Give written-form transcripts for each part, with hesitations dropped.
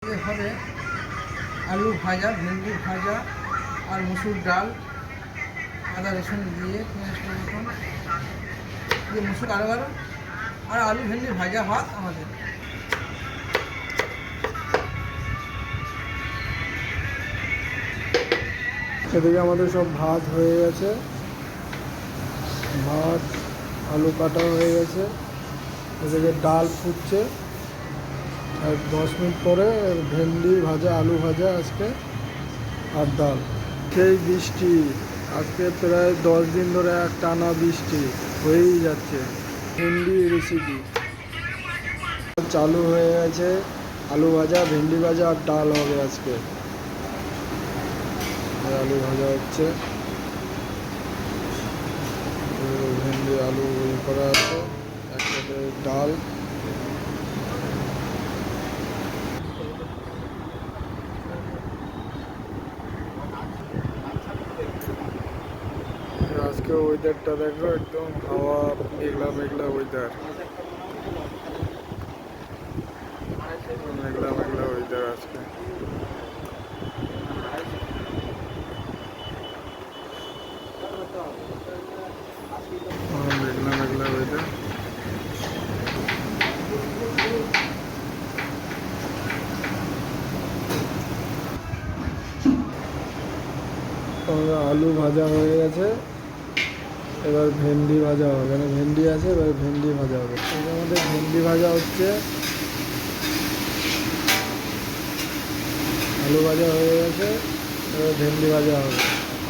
হবে আলু ভাজা, ভেন্ডি ভাজা আর মুসুর ডাল, আদা রসুন দিয়ে পেঁয়াজ টমেটো দিয়ে মুসুর আরো আর আলু ভেন্ডি ভাজা ভাত আমাদের। এদিকে আমাদের সব ভাত হয়ে গেছে, ভাত আলু কাটা হয়ে গেছে, এদিকে ডাল ফুটছে, আর 10 মিনিট পরে ভেন্ডি ভাজা, আলু ভাজা আজকে, আর ডাল। সেই বৃষ্টি আজকে প্রায় 10 দিন ধরে এক টানা বৃষ্টি হয়েই যাচ্ছে। ভেন্ডি রেসিপি চালু হয়ে গেছে, আলু ভাজা, ভেন্ডি ভাজা আর ডাল হবে আজকে। আলু ভাজা হচ্ছে, ভেন্ডি আলু করা আছে, একসাথে ডাল। আজকে ওয়েদারটা দেখো, একদম হাওয়া, মেঘলা মেঘলা ওয়েদার, মেঘলা মেঘলা ওয়েদার আজকে। মেঘলা মেঘলা ওয়েদার। আলু ভাজা হয়ে গেছে, এবার ভেন্ডি ভাজা হবে। এখানে ভেন্ডি আছে, এবার ভেন্ডি ভাজা হবে। এবার আমাদের ভেন্ডি ভাজা হচ্ছে, আলু ভাজা হয়ে গেছে, এবার ভেন্ডি ভাজা হবে।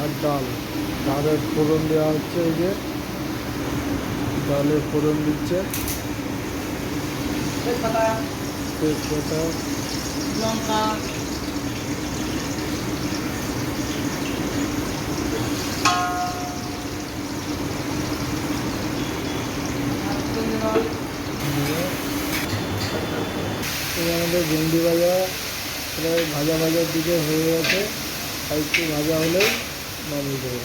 আর ডাল, ডালের ফোড়ন দেওয়া হচ্ছে, এই যে ডালের ফোড়ন দিচ্ছে, তেজপাতা, লঙ্কা, আমাদের ভেন্ডি ভাজা প্রায় ভাজা ভাজার দিকে হয়ে গেছে, আর একটু ভাজা হলেই নামিয়ে দেবো।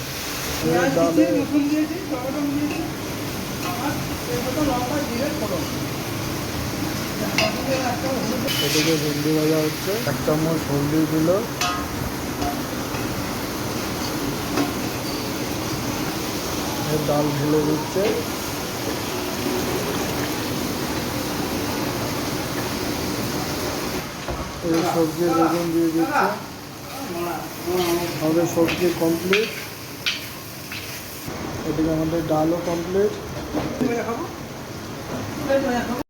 ডালে এদিকে ভেন্ডি ভাজা হচ্ছে, 1 চামচ হলদি দিল, ডাল ঢেলে দিচ্ছে, এই সবজি বেগুন দিয়ে দিচ্ছে। আমাদের সবজি কমপ্লিট, এদিকে আমাদের ডালও কমপ্লিট।